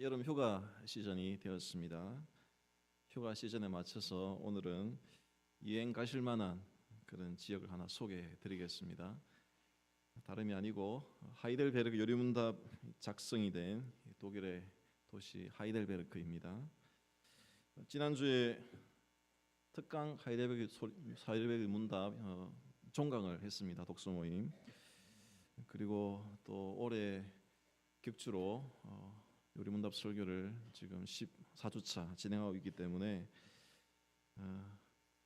여름 휴가 시즌이 되었습니다. 휴가 시즌에 맞춰서 오늘은 여행 가실 만한 그런 지역을 하나 소개해 드리겠습니다. 다름이 아니고 하이델베르크 요리문답 작성이 된 독일의 도시 하이델베르크입니다. 지난주에 특강 하이델베르크 문답 종강을 했습니다. 독서 모임. 그리고 또 올해 격주로 요리문답 설교를 지금 14주차 진행하고 있기 때문에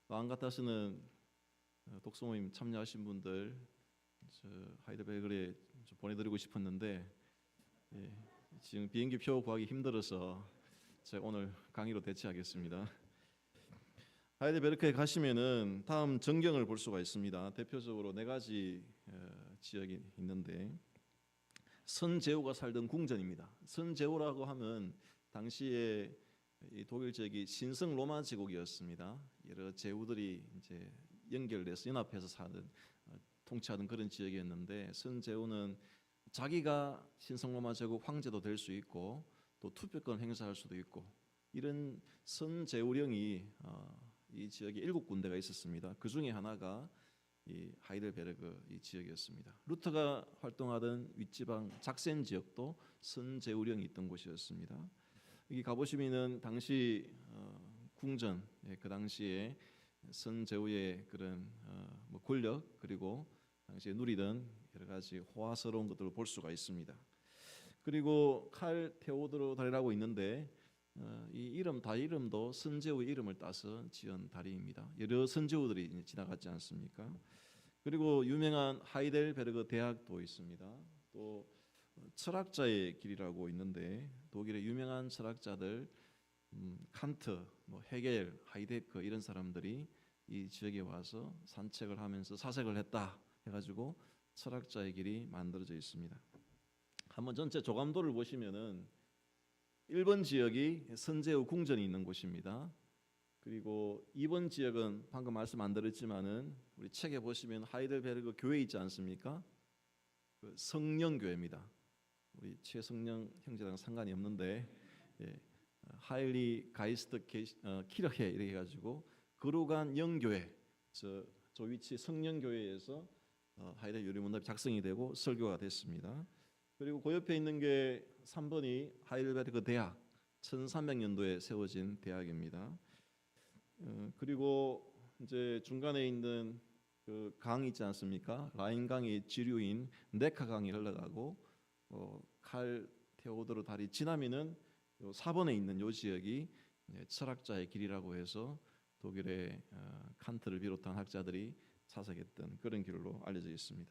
마음 같아서는 독서 모임 참여하신 분들 하이델베르크에 보내드리고 싶었는데 지금 비행기 표 구하기 힘들어서 제가 오늘 강의로 대체하겠습니다. 하이델베르크에 가시면은 다음 전경을 볼 수가 있습니다. 대표적으로 네 가지 지역이 있는데 선제후가 살던 궁전입니다. 선제후라고 하면 당시에 이 독일 지역이 신성 로마 제국이었습니다. 여러 제후들이 이제 연결돼서 연합해서 사는 통치하던 그런 지역이었는데 선제후는 자기가 신성 로마 제국 황제도 될 수 있고 또 투표권 행사할 수도 있고 이런 선제후령이 이 지역에 7군데가 있었습니다. 그 중에 하나가 이 하이델베르크 이 지역이었습니다. 루터가 활동하던 윗지방 작센 지역도 선제후령이 있던 곳이었습니다. 여기 가보시면은 당시 궁전, 그 당시에 선제후의 그런 권력 그리고 당시에 누리던 여러 가지 호화스러운 것들을 볼 수가 있습니다. 그리고 칼 테오도르 다리라고 있는데 이 이름도 선제후의 이름을 따서 지은 다리입니다. 여러 선제후들이 지나갔지 않습니까? 그리고 유명한 하이델베르크 대학도 있습니다. 또 철학자의 길이라고 있는데 독일의 유명한 철학자들 칸트, 헤겔, 하이데크 이런 사람들이 이 지역에 와서 산책을 하면서 사색을 했다 해가지고 철학자의 길이 만들어져 있습니다. 한번 전체 조감도를 보시면은 1번 지역이 선제후 궁전이 있는 곳입니다. 그리고 2번 지역은 방금 말씀 안 드렸지만은 우리 책에 보시면 하이델베르크 교회 있지 않습니까? 그 성령교회입니다. 우리 최성령 형제랑 상관이 없는데 하일리 가이스트 키르헤 이렇게 해가지고 거룩한 영교회 저 위치 성령교회에서 하이델 요리문답이 작성이 되고 설교가 됐습니다. 그리고 그 옆에 있는 게 3번이 하이델베르크 대학 1300년도에 세워진 대학입니다. 그리고 이제 중간에 있는 그 강이 있지 않습니까? 라인 강의 지류인 네카 강이 흘러가고 칼 테오도르 다리 지나면은 4번에 있는 요 지역이 철학자의 길이라고 해서 독일의 칸트를 비롯한 학자들이 사색했던 그런 길로 알려져 있습니다.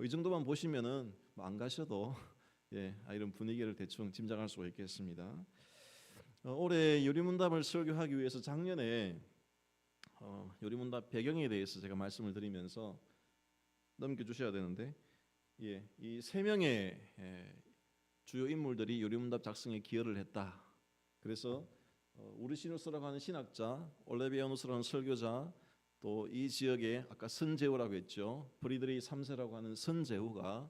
이 정도만 보시면은 안 가셔도 이런 분위기를 대충 짐작할 수가 있겠습니다. 올해 요리문답을 설교하기 위해서 작년에 요리문답 배경에 대해서 제가 말씀을 드리면서 넘겨주셔야 되는데 이 세 명의 주요 인물들이 요리문답 작성에 기여를 했다. 그래서 우르시누스라고 하는 신학자, 올레비아누스라는 설교자, 또 이 지역에 아까 선제후라고 했죠. 프리드리히 3세라고 하는 선제후가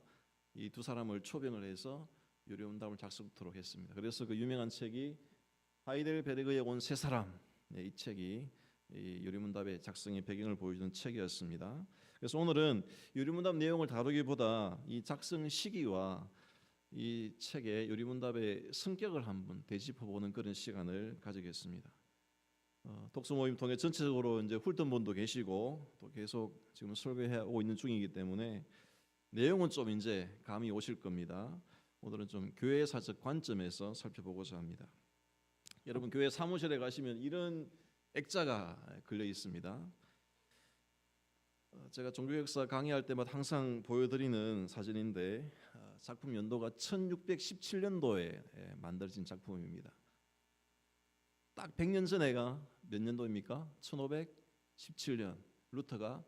이 두 사람을 초빙을 해서 요리문답을 작성토록 했습니다. 그래서 그 유명한 책이 하이델베르크에 온 세 사람, 이 책이 이 요리문답의 작성의 배경을 보여주는 책이었습니다. 그래서 오늘은 요리문답 내용을 다루기보다 이 작성 시기와 이 책의 요리문답의 성격을 한번 되짚어보는 그런 시간을 가지겠습니다. 독서 모임 통해 전체적으로 이제 훑은 분도 계시고 또 계속 지금 설교해 오고 있는 중이기 때문에 내용은 좀 이제 감이 오실 겁니다. 오늘은 좀 교회사적 관점에서 살펴보고자 합니다. 여러분 교회 사무실에 가시면 이런 액자가 걸려 있습니다. 제가 종교역사 강의할 때마다 항상 보여드리는 사진인데 작품 연도가 1617년도에 만들어진 작품입니다. 딱 100년 전에가 몇 년도입니까? 1517년 루터가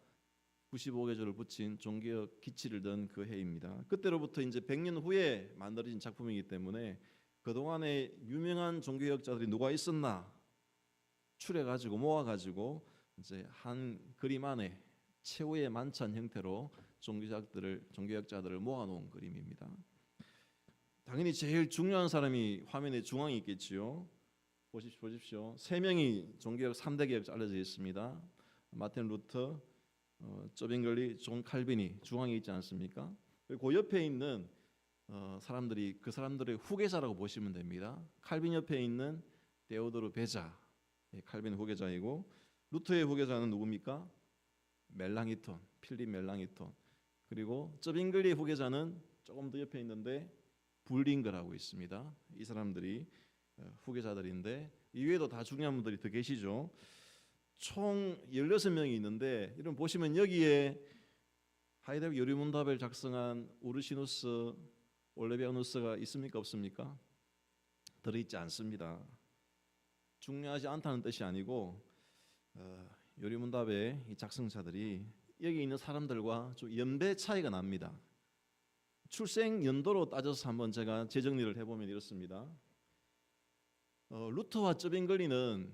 95개조를 붙인 종교역 기치를 든 그 해입니다. 그때로부터 이제 100년 후에 만들어진 작품이기 때문에 그동안에 유명한 종교역자들이 누가 있었나 추려가지고 모아가지고 이제 한 그림 안에 최후의 만찬 형태로 종교역자들을 모아놓은 그림입니다. 당연히 제일 중요한 사람이 화면의 중앙에 있겠지요. 보십시오. 세 명이 종교개혁 3대 개혁 알려져 있습니다. 마틴 루터, 저빙글리, 존 칼빈이 중앙에 있지 않습니까? 그리고 그 옆에 있는 사람들이 그 사람들의 후계자라고 보시면 됩니다. 칼빈 옆에 있는 데오도르 베자, 칼빈 후계자이고, 루터의 후계자는 누굽니까? 멜랑이톤, 필립 멜랑이톤. 그리고 저빙글리의 후계자는 조금 더 옆에 있는데 불링거라고 있습니다. 이 사람들이 후계자들인데 이외에도 다 중요한 분들이 더 계시죠. 총 16명이 있는데 여러분 보시면 여기에 하이델베르크 요리문답을 작성한 우르시누스, 올레비아누스가 있습니까 없습니까? 들어있지 않습니다. 중요하지 않다는 뜻이 아니고 요리문답의 이 작성자들이 여기 있는 사람들과 좀 연배 차이가 납니다. 출생 연도로 따져서 한번 제가 재정리를 해보면 이렇습니다. 루터와 저빙글리는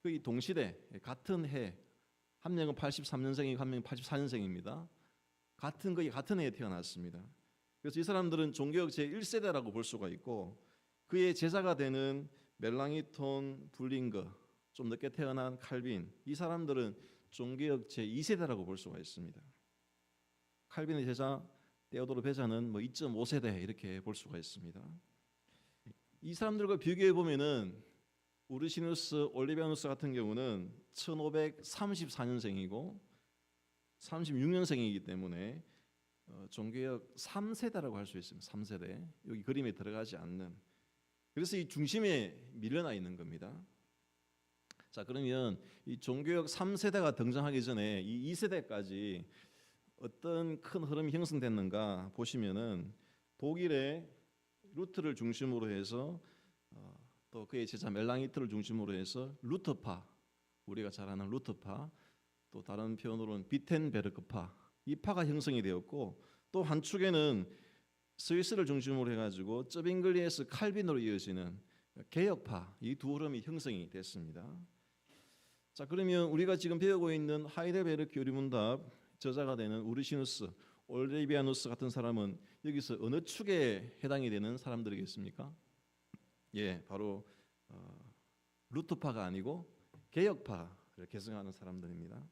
거의 동시대 같은 해, 한 명은 83년생이고 한 명은 84년생입니다. 거의 같은 해에 태어났습니다. 그래서 이 사람들은 종교개혁 제1세대라고 볼 수가 있고 그의 제자가 되는 멜랑이톤, 불링거, 좀 늦게 태어난 칼빈, 이 사람들은 종교개혁 제2세대라고 볼 수가 있습니다. 칼빈의 제자 데오도르 베자는 2.5세대 이렇게 볼 수가 있습니다. 이 사람들과 비교해 보면은 우르시누스, 올리비아누스 같은 경우는 1534년생이고 36년생이기 때문에 종교개혁 3세대라고 할 수 있습니다. 3세대. 여기 그림에 들어가지 않는. 그래서 이 중심에 밀려나 있는 겁니다. 자, 그러면 이 종교개혁 3세대가 등장하기 전에 이 2세대까지 어떤 큰 흐름이 형성됐는가 보시면은 독일의 루트를 중심으로 해서 또 그의 제자 멜랑이트를 중심으로 해서 루터파, 우리가 잘 아는 루터파, 또 다른 표현으로는 비텐베르크파, 이 파가 형성이 되었고 또 한 축에는 스위스를 중심으로 해가지고 저빙글리에서 칼빈으로 이어지는 개혁파, 이 두 흐름이 형성이 됐습니다. 자, 그러면 우리가 지금 배우고 있는 하이델베르크 요리문답 저자가 되는 우르시누스, 올레비아누스 같은 사람은 여기서 어느 축에 해당이 되는 사람들이겠습니까? 예, 바로 루터파가 아니고 개혁파를 계승하는 사람들입니다.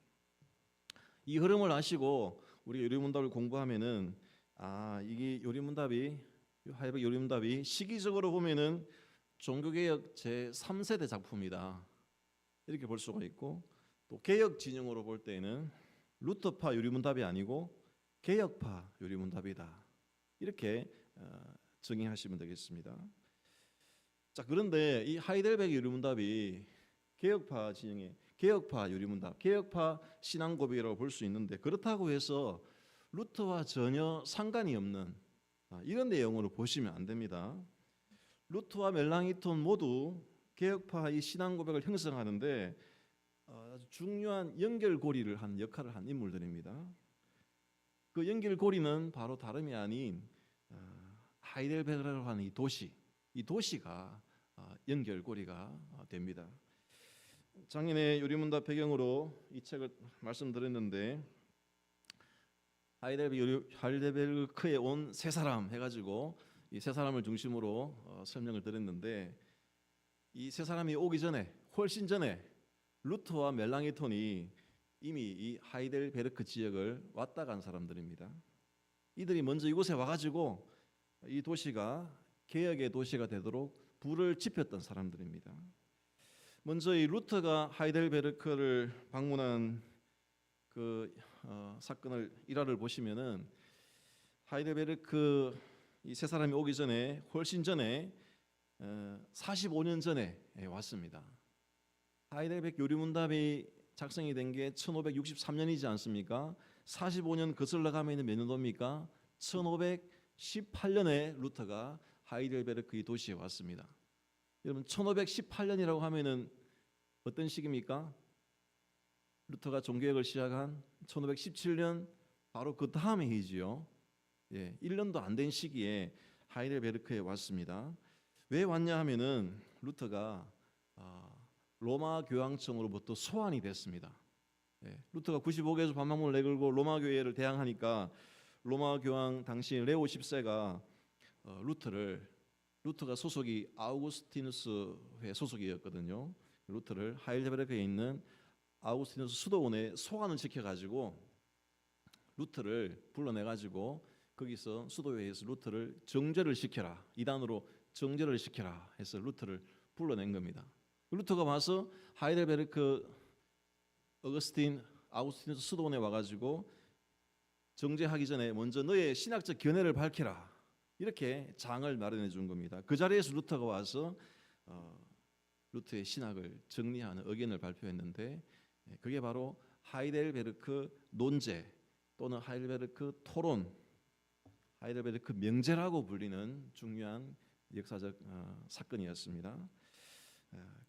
이 흐름을 아시고 우리 요리문답을 공부하면은 이게 하이델베르크 요리문답이 시기적으로 보면은 종교개혁 제 3세대 작품이다 이렇게 볼 수가 있고 또 개혁 진영으로 볼 때는 루터파 요리문답이 아니고 개혁파 요리문답이다 이렇게 정의하시면 되겠습니다. 자, 그런데 이 하이델베르크 요리문답이 개혁파 진영의 개혁파 요리문답, 개혁파 신앙고백이라고 볼 수 있는데 그렇다고 해서 루터와 전혀 상관이 없는 이런 내용으로 보시면 안 됩니다. 루터와 멜랑이톤 모두 개혁파 이 신앙고백을 형성하는데 아주 중요한 연결고리를 한 역할을 한 인물들입니다. 그 연결고리는 바로 다름이 아닌 하이델베르크라고 하는 이 도시가 연결고리가 됩니다. 장인의 요리문답 배경으로 이 책을 말씀드렸는데 하이델베르크에 온 세 사람 해가지고 이 세 사람을 중심으로 설명을 드렸는데 이 세 사람이 오기 전에 훨씬 전에 루터와 멜랑이톤이 이미 이 하이델베르크 지역을 왔다 간 사람들입니다. 이들이 먼저 이곳에 와가지고 이 도시가 개혁의 도시가 되도록 불을 지폈던 사람들입니다. 먼저 이 루터가 하이델베르크를 방문한 그 사건을 일화를 보시면은 하이델베르크 이 세 사람이 오기 전에 훨씬 전에 45년 전에 왔습니다. 하이델베르크 요리문답이 작성이 된 게 1563년이지 않습니까? 45년 거슬러 가면 몇 년도입니까? 1518년에 루터가 하이델베르크 이 도시에 왔습니다. 여러분 1518년이라고 하면은 어떤 시기입니까? 루터가 종교개혁을 시작한 1517년 바로 그 다음 해이지요. 1년도 안 된 시기에 하이델베르크에 왔습니다. 왜 왔냐 하면은 루터가 로마 교황청으로부터 소환이 됐습니다. 루터가 95개에서 반박문을 내걸고 로마 교회를 대항하니까 로마 교황 당시 레오 10세가 루터가 소속이 아우구스티누스회 소속이었거든요. 루터를 하일베르크에 있는 아우구스티누스 수도원에 소관을 시켜가지고 루터를 불러내가지고 거기서 수도회에서 루터를 정죄를 시켜라, 이단으로 정죄를 시켜라 해서 루터를 불러낸 겁니다. 루터가 와서 하이델베르크 아우구스티누스 수도원에 와가지고 정죄하기 전에 먼저 너의 신학적 견해를 밝혀라, 이렇게 장을 마련해 준 겁니다. 그 자리에서 루터가 와서 루터의 신학을 정리하는 의견을 발표했는데, 그게 바로 하이델베르크 논제 또는 하이델베르크 토론, 하이델베르크 명제라고 불리는 중요한 역사적 사건이었습니다.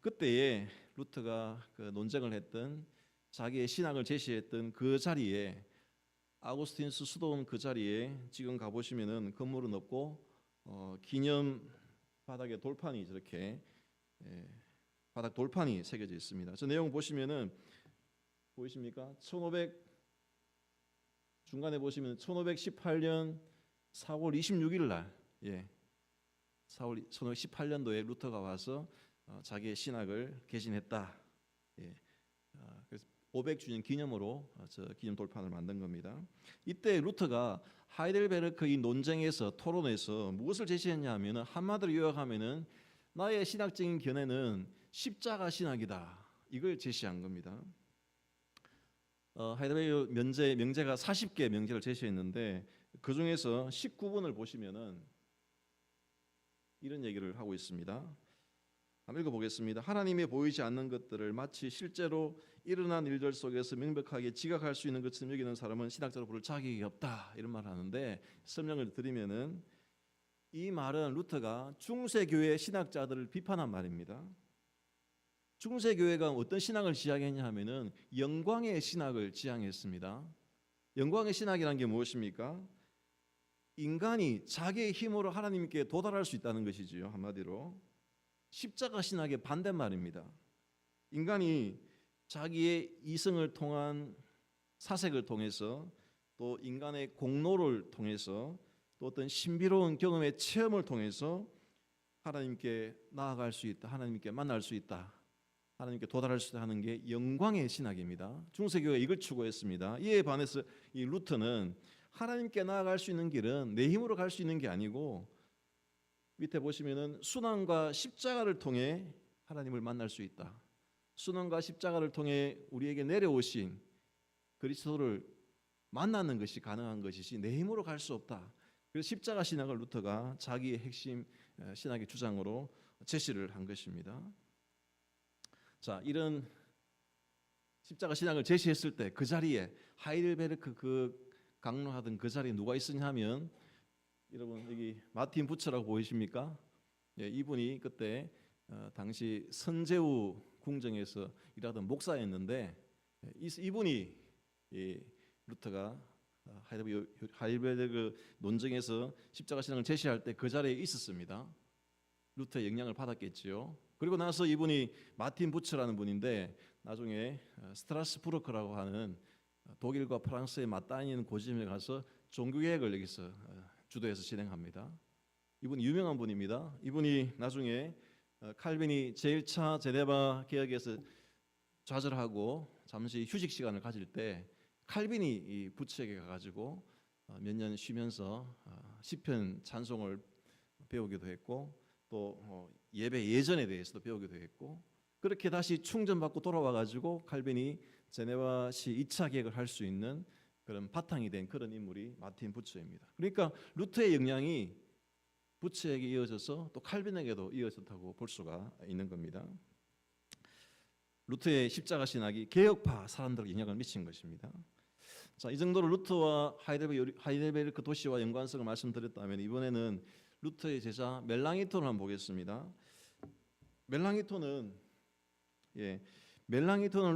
그때에 루터가 그 논쟁을 했던, 자기의 신학을 제시했던 그 자리에, 아우구스티누스 수도원 그 자리에 지금 가보시면은 건물은 없고 기념 바닥에 돌판이 저렇게 바닥 돌판이 새겨져 있습니다. 저 내용 보시면은 보이십니까? 중간에 보시면 1518년 4월 26일 날, 1518년도에 루터가 와서 자기의 신학을 개진했다. 그래서 500주년 기념으로 저 기념 돌판을 만든 겁니다. 이때 루터가 하이델베르크 이 논쟁에서, 토론에서 무엇을 제시했냐 하면은, 한마디로 요약하면은 나의 신학적인 견해는 십자가 신학이다, 이걸 제시한 겁니다. 하이델베르크 명제가 40개 명제를 제시했는데, 그 중에서 19번을 보시면은 이런 얘기를 하고 있습니다. 한번 읽어보겠습니다. 하나님의 보이지 않는 것들을 마치 실제로 일어난 일들 속에서 명백하게 지각할 수 있는 것처럼 여기는 사람은 신학자로 부를 자격이 없다, 이런 말을 하는데, 설명을 드리면은 이 말은 루터가 중세교회 신학자들을 비판한 말입니다. 중세교회가 어떤 신학을 지향했냐 하면은 영광의 신학을 지향했습니다. 영광의 신학이라는 게 무엇입니까? 인간이 자기의 힘으로 하나님께 도달할 수 있다는 것이지요, 한마디로. 십자가 신학의 반대말입니다. 인간이 자기의 이성을 통한 사색을 통해서, 또 인간의 공로를 통해서, 또 어떤 신비로운 경험의 체험을 통해서 하나님께 나아갈 수 있다, 하나님께 만날 수 있다, 하나님께 도달할 수 있다 하는 게 영광의 신학입니다. 중세교회가 이걸 추구했습니다. 이에 반해서 이 루터는 하나님께 나아갈 수 있는 길은 내 힘으로 갈 수 있는 게 아니고, 밑에 보시면은 순환과 십자가를 통해 하나님을 만날 수 있다. 순환과 십자가를 통해 우리에게 내려오신 그리스도를 만나는 것이 가능한 것이지 내 힘으로 갈 수 없다. 그래서 십자가 신학을 루터가 자기의 핵심 신학의 주장으로 제시를 한 것입니다. 자, 이런 십자가 신학을 제시했을 때 그 자리에 하이델베르크 그 강론하던 그 자리에 누가 있었냐 하면, 여러분 여기 마틴 부처라고 보이십니까? 이분이 그때 당시 선제우 궁정에서 일하던 목사였는데, 이분이 루터가 하이델베르크 논쟁에서 십자가 신앙을 제시할 때 그 자리에 있었습니다. 루터의 영향을 받았겠지요. 그리고 나서 이분이 마틴 부처라는 분인데, 나중에 스트라스부르크라고 하는 독일과 프랑스의 맞닿는 고지점에 가서 종교개혁을 여기서 주도해서 진행합니다. 이분이 유명한 분입니다. 이분이 나중에 칼빈이 제1차 제네바 개혁에서 좌절하고 잠시 휴식 시간을 가질 때, 칼빈이 이 부처에게 가가지고 몇 년 쉬면서 시편 찬송을 배우기도 했고, 또 예배 예전에 대해서도 배우기도 했고, 그렇게 다시 충전받고 돌아와가지고 칼빈이 제네바시 2차 개혁을 할 수 있는 그런 바탕이 된 그런 인물이 마틴 부처입니다. 그러니까 루터의 영향이 부처에게 이어져서 또 칼빈에게도 이어졌다고 볼 수가 있는 겁니다. 루터의 십자가 신학이 개혁파 사람들에게 영향을 미친 것입니다. 자, 이 정도로 루터와 하이델베르크 도시와 연관성을 말씀드렸다면, 이번에는 루터의 제자 멜랑이톤을 한번 보겠습니다. 멜랑이톤은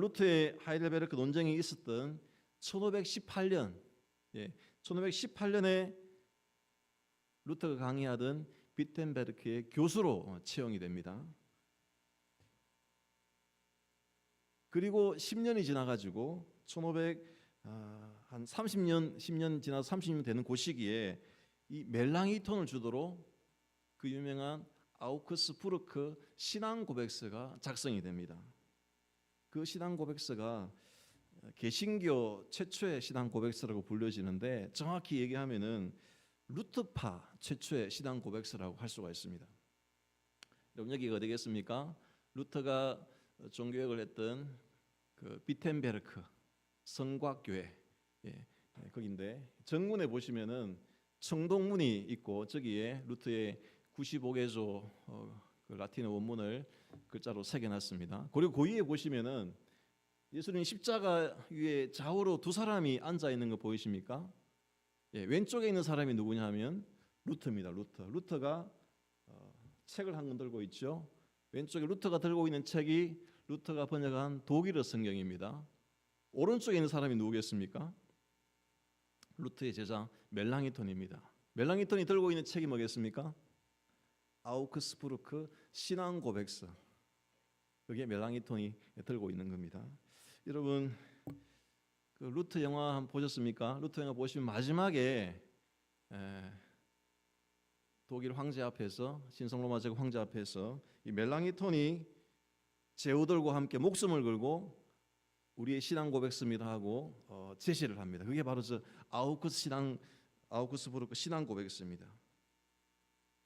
루터의 하이델베르크 논쟁이 있었던 1518년, 1518년에 루터가 강의하던 비텐베르크의 교수로 채용이 됩니다. 그리고 10년이 지나가지고 10년 지나서 30년 되는 그 시기에 이 멜랑이톤을 주도로 그 유명한 아우크스부르크 신앙 고백서가 작성이 됩니다. 그 신앙 고백서가 개신교 최초의 신앙 고백서라고 불려지는데 정확히 얘기하면은 루터파 최초의 신앙 고백서라고 할 수가 있습니다. 여러분 여기가 어디겠습니까? 루터가 종교역을 했던 그 비텐베르크 성곽교회 거기인데 정문에 보시면은 청동문이 있고 저기에 루터의 95개조 그 라틴어 원문을 글자로 새겨놨습니다. 그리고 그 위에 보시면은 예수님 십자가 위에 좌우로 두 사람이 앉아 있는 거 보이십니까? 왼쪽에 있는 사람이 누구냐 하면 루터입니다. 루터가 책을 한 권 들고 있죠. 왼쪽에 루터가 들고 있는 책이 루터가 번역한 독일어 성경입니다. 오른쪽에 있는 사람이 누구겠습니까? 루터의 제자 멜랑이톤입니다. 멜랑이톤이 들고 있는 책이 뭐겠습니까? 아우크스부르크 신앙 고백서. 그게 멜랑이톤이 들고 있는 겁니다. 여러분 그 루터 영화 한번 보셨습니까? 루터 영화 보시면 마지막에 독일 황제 앞에서 신성로마 제국 황제 앞에서 이 멜랑이톤이 제후들과 함께 목숨을 걸고 우리의 신앙 고백서입니다 하고 제시를 합니다. 그게 바로 저 아우크스부르크 신앙 고백서입니다.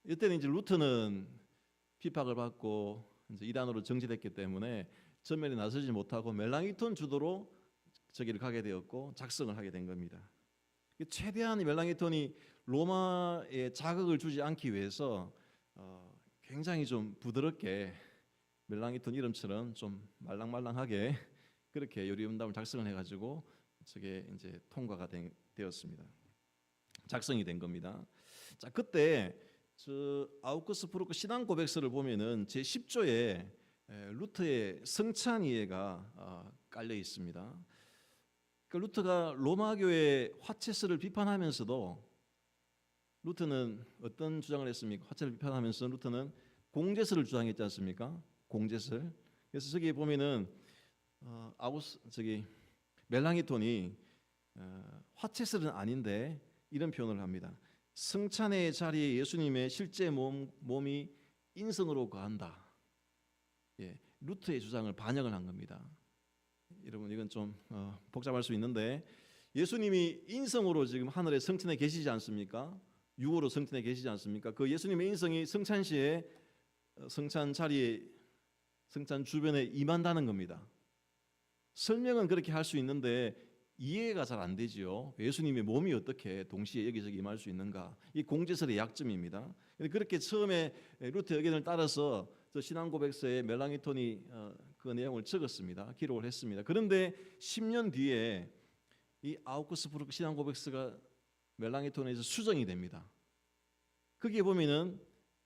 이때는 이제 루터는 핍박을 받고 이제 이단으로 정지됐기 때문에 전면에 나서지 못하고 멜랑이톤 주도로 저기를 가게 되었고 작성을 하게 된 겁니다. 최대한 멜랑이톤이 로마에 자극을 주지 않기 위해서 굉장히 좀 부드럽게 멜랑이톤 이름처럼 좀 말랑말랑하게 그렇게 요리음담을 작성을 해가지고 저게 이제 통과가 되었습니다. 작성이 된 겁니다. 자 그때 저 아우크스부르크 신앙 고백서를 보면은 제 10조에 루터의 성찬이해가 깔려 있습니다. 그러니까 루터가 로마 교회 화채설을 비판하면서도 루터는 어떤 주장을 했습니까? 화채를 비판하면서 루터는 공제설을 주장했지 않습니까? 공제설. 그래서 저기 보면은 멜랑이톤이 화채설은 아닌데 이런 표현을 합니다. 성찬의 자리에 예수님의 실제 몸이 인성으로 거한다. 루터의 주장을 반영을 한 겁니다. 여러분 이건 좀 복잡할 수 있는데 예수님이 인성으로 지금 하늘에 성천에 계시지 않습니까? 육으로 성천에 계시지 않습니까? 그 예수님의 인성이 성찬 시에 성찬 자리에 성찬 주변에 임한다는 겁니다. 설명은 그렇게 할 수 있는데 이해가 잘 안 되지요. 예수님의 몸이 어떻게 동시에 여기저기 임할 수 있는가? 이 공제설의 약점입니다. 그렇게 처음에 루터 의견을 따라서 저 신앙 고백서에 멜랑이톤이 그 내용을 적었습니다. 기록을 했습니다. 그런데 10년 뒤에 이 아우크스부르크 신앙 고백서가 멜랑이톤에서 수정이 됩니다. 거기에 보면은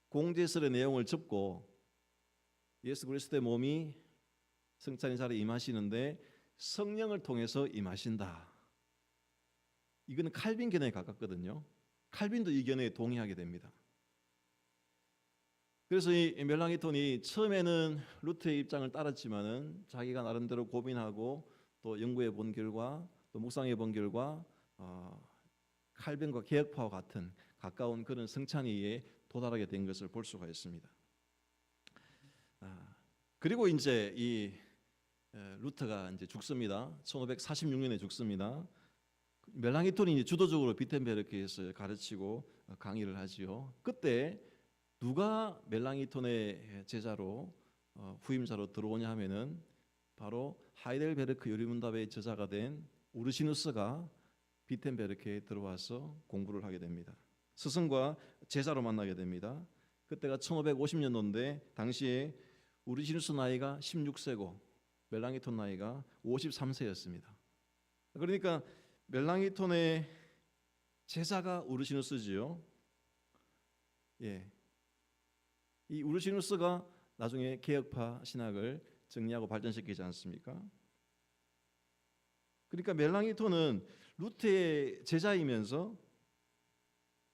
공제설의 내용을 접고 예수 그리스도의 몸이 성찬의 자리에 임하시는데 성령을 통해서 임하신다. 이거는 칼빈 견해에 가깝거든요. 칼빈도 이 견해에 동의하게 됩니다. 그래서 이 멜랑이톤이 처음에는 루터의 입장을 따랐지만은 자기가 나름대로 고민하고 또 연구해 본 결과 또 묵상해 본 결과 칼빈과 개혁파와 같은 가까운 그런 성찬이에 도달하게 된 것을 볼 수가 있습니다. 그리고 이제 이 루터가 이제 죽습니다. 1546년에 죽습니다. 멜랑이톤이 이제 주도적으로 비텐베르크에서 가르치고 강의를 하지요. 그때 누가 멜랑이톤의 제자로 후임자로 들어오냐 하면은 바로 하이델베르크 요리문답의 저자가 된 우르시누스가 비텐베르크에 들어와서 공부를 하게 됩니다. 스승과 제자로 만나게 됩니다. 그때가 1550년도인데 당시에 우르시누스 나이가 16세고 멜랑이톤 나이가 53세였습니다. 그러니까 멜랑이톤의 제자가 우르시누스지요. 이 우르시누스가 나중에 개혁파 신학을 정리하고 발전시키지 않습니까? 그러니까 멜랑이톤은 루터의 제자이면서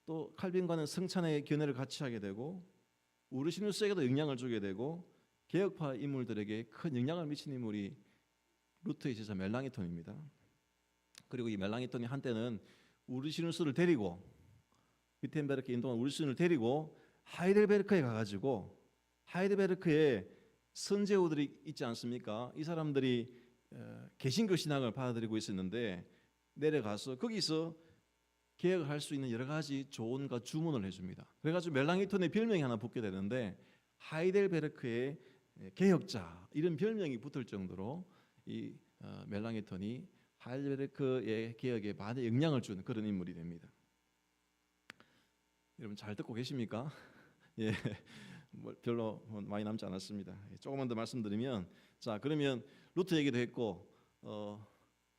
또 칼빈과는 성찬의 견해를 같이 하게 되고 우르시누스에게도 영향을 주게 되고 개혁파 인물들에게 큰 영향을 미친 인물이 루터의 제자 멜랑이톤입니다. 그리고 이 멜랑이톤이 한때는 우르시누스를 데리고 비텐베르크 인도한 우르시누스를 데리고 하이델베르크에 가가지고 하이델베르크에 선제후들이 있지 않습니까? 이 사람들이 개신교 신앙을 받아들이고 있었는데 내려가서 거기서 개혁을 할 수 있는 여러 가지 조언과 주문을 해줍니다. 그래가지고 멜랑이톤의 별명이 하나 붙게 되는데 하이델베르크의 개혁자 이런 별명이 붙을 정도로 이 멜랑이톤이 하이델베르크의 개혁에 많은 영향을 주는 그런 인물이 됩니다. 여러분 잘 듣고 계십니까? 예, 뭐 별로 많이 남지 않았습니다. 조금만 더 말씀드리면, 자 그러면 루터 얘기도 했고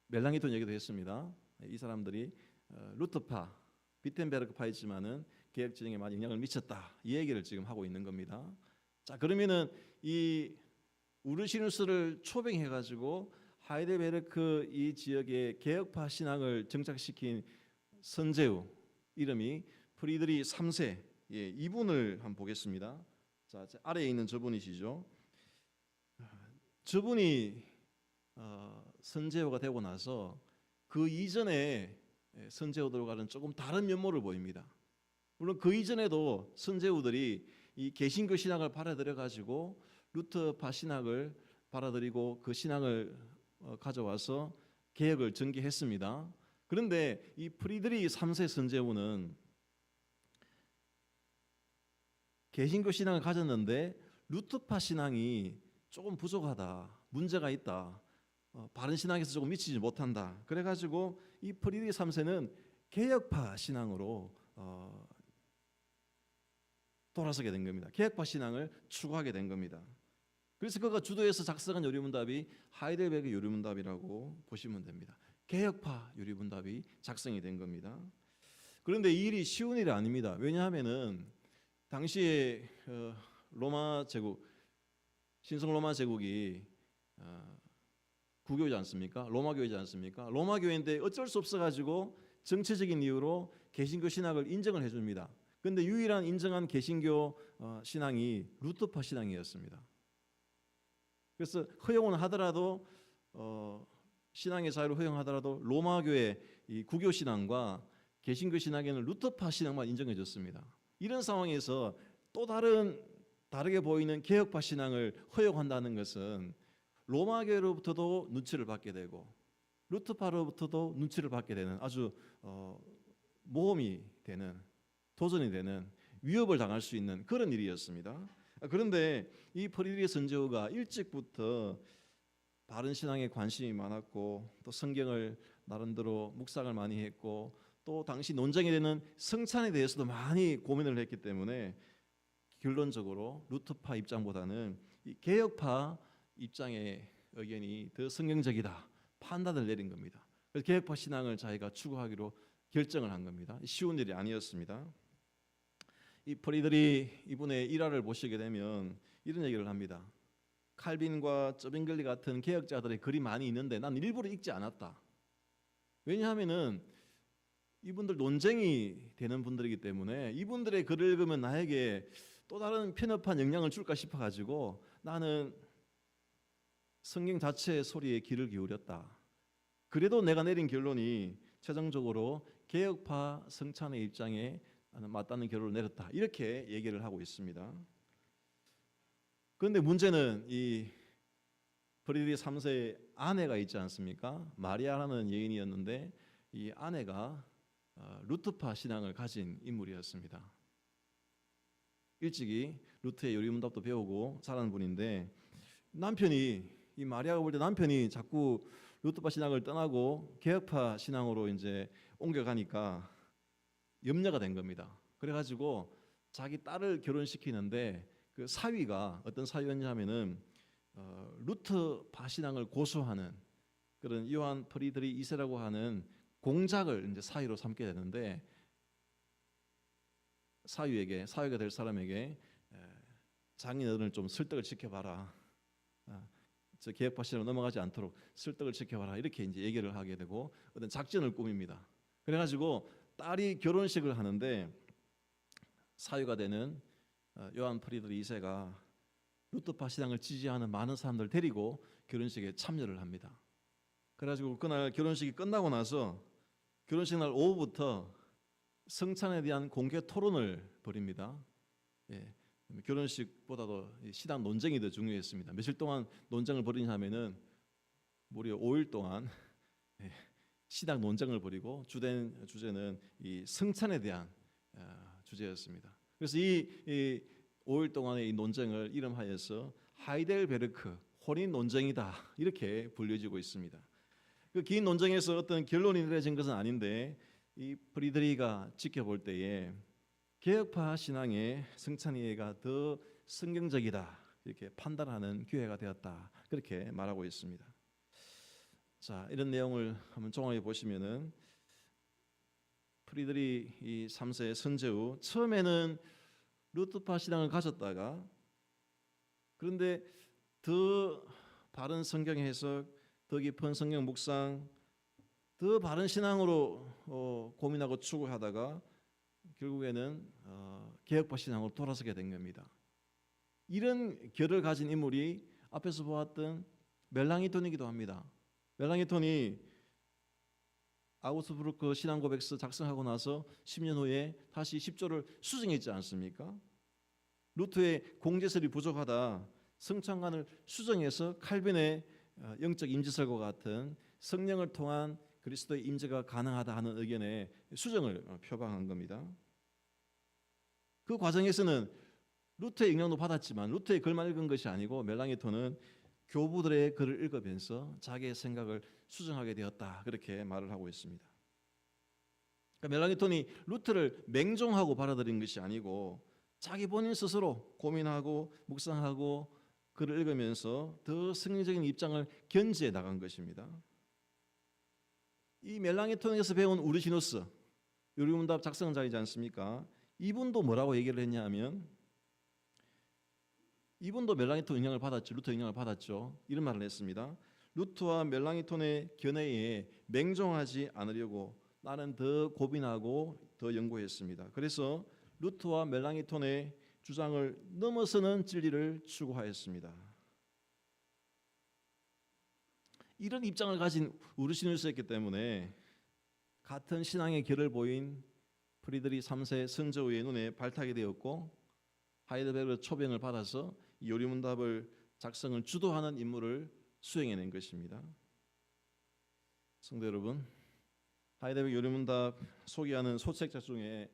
멜랑이톤 얘기도 했습니다. 이 사람들이 루터파, 비텐베르크파이지만은 개혁 진영에 많이 영향을 미쳤다. 이 얘기를 지금 하고 있는 겁니다. 자 그러면은 이 우르시누스를 초빙해가지고 하이델베르크 이 지역의 개혁파 신앙을 정착시킨 선제후 이름이 프리드리 3세, 예, 이분을 한번 보겠습니다. 자 아래에 있는 저분이시죠. 저분이 선제후가 되고 나서 그 이전에 선제후들과는 조금 다른 면모를 보입니다. 물론 그 이전에도 선제후들이 이 개신교 신학을 받아들여 가지고 루터파 신학을 받아들이고 그 신앙을 가져와서 개혁을 전개했습니다. 그런데 이 프리드리 3세 선제후는 개신교 신앙을 가졌는데 루터파 신앙이 조금 부족하다, 문제가 있다, 바른 신앙에서 조금 미치지 못한다. 그래가지고 이 프리드리 3세는 개혁파 신앙으로 돌아서게 된 겁니다. 개혁파 신앙을 추구하게 된 겁니다. 그래서 그가 주도해서 작성한 요리문답이 하이델베르크 요리문답이라고 보시면 됩니다. 개혁파 요리문답이 작성이 된 겁니다. 그런데 이 일이 쉬운 일이 아닙니다. 왜냐하면은 당시에 로마 제국, 신성 로마 제국이 구교지 않습니까? 로마 교회지 않습니까? 로마 교회인데 어쩔 수 없어 가지고 정치적인 이유로 개신교 신학을 인정을 해줍니다. 그런데 유일한 인정한 개신교 신앙이 루터파 신앙이었습니다. 그래서 허용은 하더라도 신앙의 자유를 허용하더라도 로마 교회 이 구교 신앙과 개신교 신앙에는 루터파 신앙만 인정해줬습니다. 이런 상황에서 또 다르게 보이는 개혁파 신앙을 허용한다는 것은 로마 교회로부터도 눈치를 받게 되고 루터파로부터도 눈치를 받게 되는 아주 모험이 되는, 도전이 되는, 위협을 당할 수 있는 그런 일이었습니다. 그런데 이 프리드리 선제후가 일찍부터 바른 신앙에 관심이 많았고 또 성경을 나름대로 묵상을 많이 했고 또 당시 논쟁이 되는 성찬에 대해서도 많이 고민을 했기 때문에 결론적으로 루터파 입장보다는 이 개혁파 입장의 의견이 더 성경적이다 판단을 내린 겁니다. 그래서 개혁파 신앙을 자기가 추구하기로 결정을 한 겁니다. 쉬운 일이 아니었습니다. 이 프리드리 이분의 일화를 보시게 되면 이런 얘기를 합니다. 칼빈과 저빙글리 같은 개혁자들의 글이 많이 있는데 난 일부러 읽지 않았다. 왜냐하면은 이분들 논쟁이 되는 분들이기 때문에 이분들의 글을 읽으면 나에게 또 다른 편협한 영향을 줄까 싶어가지고 나는 성경 자체의 소리에 귀를 기울였다. 그래도 내가 내린 결론이 최종적으로 개혁파 성찬의 입장에 맞다는 결론을 내렸다. 이렇게 얘기를 하고 있습니다. 그런데 문제는 이 프리드리 3세의 아내가 있지 않습니까? 마리아라는 여인이었는데 이 아내가 루터파 신앙을 가진 인물이었습니다. 일찍이 루터의 요리문답도 배우고 자란 분인데 남편이 이 마리아가 볼 때 남편이 자꾸 루터파 신앙을 떠나고 개혁파 신앙으로 이제 옮겨가니까 염려가 된 겁니다. 그래가지고 자기 딸을 결혼시키는데 그 사위가 어떤 사위였냐면은 루터파 신앙을 고수하는 그런 요한 프리드리 2세라고 하는 공작을 이제 사위로 삼게 되는데 사위가 될 사람에게 장인어른을 좀 설득을 시켜봐라. 저 개혁파 신앙으로 넘어가지 않도록 설득을 시켜봐라. 이렇게 이제 얘기를 하게 되고 어떤 작전을 꾸밉니다. 그래가지고 딸이 결혼식을 하는데 사위가 되는 요한 프리드리 2세가 루터파 신앙을 지지하는 많은 사람들 데리고 결혼식에 참여를 합니다. 그래가지고 그날 결혼식이 끝나고 나서 결혼식 날 오후부터 성찬에 대한 공개 토론을 벌입니다. 예, 결혼식보다도 이 신앙 논쟁이 더 중요했습니다. 며칠 동안 논쟁을 벌이냐면은 무려 5일 동안 예, 신앙 논쟁을 벌이고 주된 주제는 이 성찬에 대한 주제였습니다. 그래서 이 5일 동안의 이 논쟁을 이름하여서 하이델베르크 혼인 논쟁이다 이렇게 불려지고 있습니다. 그 긴 논쟁에서 어떤 결론이 내려진 것은 아닌데 이 프리드리히가 지켜볼 때에 개혁파 신앙의 성찬이해가 더 성경적이다 이렇게 판단하는 기회가 되었다 그렇게 말하고 있습니다. 자, 이런 내용을 한번 종합해 보시면은 프리드리히 이 3세 선제후 처음에는 루트파 신앙을 가졌다가 그런데 더 바른 성경 해석, 더 깊은 성경 묵상, 더 바른 신앙으로 고민하고 추구하다가 결국에는 개혁파 신앙으로 돌아서게 된 겁니다. 이런 결을 가진 인물이 앞에서 보았던 멜랑이톤이기도 합니다. 멜랑이톤이 아우스부르크 신앙고백서 작성하고 나서 10년 후에 다시 10조를 수정했지 않습니까? 루트의 공제설이 부족하다 성찬관을 수정해서 칼빈의 영적 임재설과 같은 성령을 통한 그리스도의 임재가 가능하다 하는 의견에 수정을 표방한 겁니다. 그 과정에서는 루트의 영향도 받았지만 루트의 글만 읽은 것이 아니고 멜랑이톤은 교부들의 글을 읽으면서 자기의 생각을 수정하게 되었다 그렇게 말을 하고 있습니다. 그러니까 멜랑이톤이 루트를 맹종하고 받아들인 것이 아니고 자기 본인 스스로 고민하고 묵상하고 글을 읽으면서 더 성경적인 입장을 견지해 나간 것입니다. 이 멜랑이톤에서 배운 우르시누스 요리문답 작성자이지 않습니까? 이분도 뭐라고 얘기를 했냐면 이분도 멜랑이톤 영향을 받았죠. 루터 영향을 받았죠. 이런 말을 했습니다. 루터와 멜랑이톤의 견해에 맹종하지 않으려고 나는 더 고민하고 더 연구했습니다. 그래서 루터와 멜랑이톤의 주장을 넘어서는 진리를 추구하였습니다. 이런 입장을 가진 우르시누스였기 때문에 같은 신앙의 결을 보인 프리드리히 3세 선조의 눈에 발탁이 되었고 하이델베르크 초빙을 받아서 요리문답을 작성을 주도하는 임무를 수행해낸 것입니다. 성도 여러분, 하이델베르크 요리문답 소개하는 소책자 중에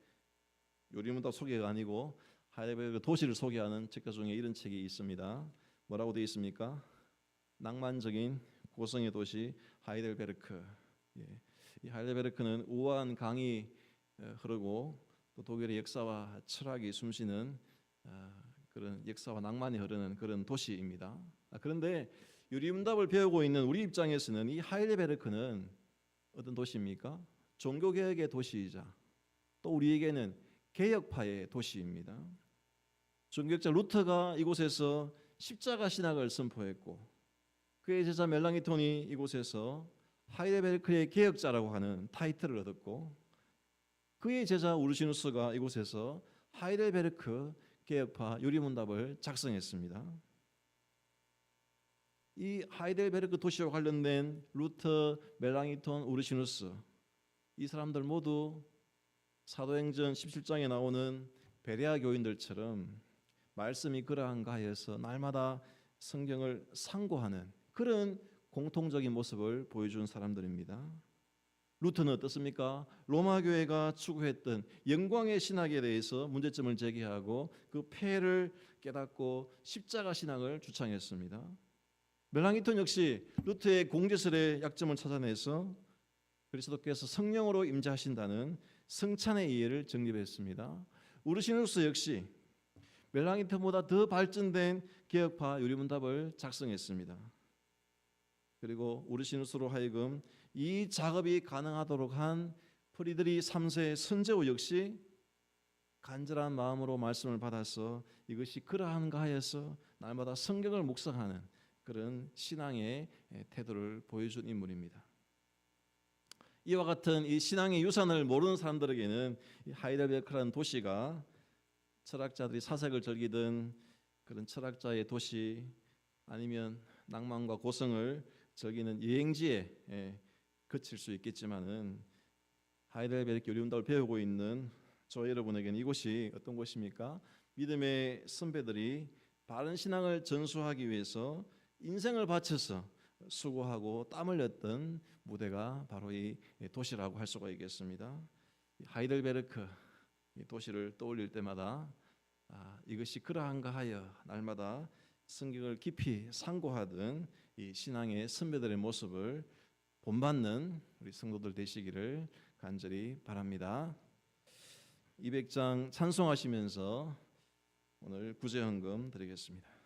요리문답 소개가 아니고 하이델베르크 도시를 소개하는 책자 중에 이런 책이 있습니다. 뭐라고 되어 있습니까? 낭만적인 고성의 도시 하이델베르크. 이 하이델베르크는 우아한 강이 흐르고 또 독일의 역사와 철학이 숨쉬는 그런 역사와 낭만이 흐르는 그런 도시입니다. 그런데 요리문답을 배우고 있는 우리 입장에서는 이 하이델베르크는 어떤 도시입니까? 종교개혁의 도시이자 또 우리에게는 개혁파의 도시입니다. 종교개혁자 루터가 이곳에서 십자가 신학을 선포했고 그의 제자 멜랑이톤이 이곳에서 하이델베르크의 개혁자라고 하는 타이틀을 얻었고 그의 제자 우르시누스가 이곳에서 하이델베르크 개혁파 요리문답을 작성했습니다. 이 하이델베르크 도시와 관련된 루터, 멜랑이톤, 우르시누스 이 사람들 모두 사도행전 17장에 나오는 베레아 교인들처럼 말씀이 그러한가 해서 날마다 성경을 상고하는 그런 공통적인 모습을 보여준 사람들입니다. 루터는 어떻습니까? 로마 교회가 추구했던 영광의 신학에 대해서 문제점을 제기하고 그 폐해를 깨닫고 십자가 신학을 주창했습니다. 멜랑이톤 역시 루터의 공제설의 약점을 찾아내서 그리스도께서 성령으로 임재하신다는 성찬의 이해를 정립했습니다. 우르시누스 역시 멜랑이톤보다 더 발전된 개혁파 요리문답을 작성했습니다. 그리고 우르시누스로 하여금 이 작업이 가능하도록 한 프리드리히 3세 선제후 역시 간절한 마음으로 말씀을 받아서 이것이 그러한가 하여서 날마다 성경을 묵상하는 그런 신앙의 태도를 보여준 인물입니다. 이와 같은 이 신앙의 유산을 모르는 사람들에게는 이 하이델베르크라는 도시가 철학자들이 사색을 즐기던 그런 철학자의 도시 아니면 낭만과 고성을 즐기는 여행지에 그칠 수 있겠지만은 하이델베르크 요리문답을 배우고 있는 저 여러분에게는 이곳이 어떤 곳입니까? 믿음의 선배들이 바른 신앙을 전수하기 위해서 인생을 바쳐서 수고하고 땀 흘렸던 무대가 바로 이 도시라고 할 수가 있겠습니다. 하이델베르크 이 도시를 떠올릴 때마다 이것이 그러한가 하여 날마다 성경을 깊이 상고하던 이 신앙의 선배들의 모습을 본받는 우리 성도들 되시기를 간절히 바랍니다. 200장 찬송하시면서 오늘 구제헌금 드리겠습니다.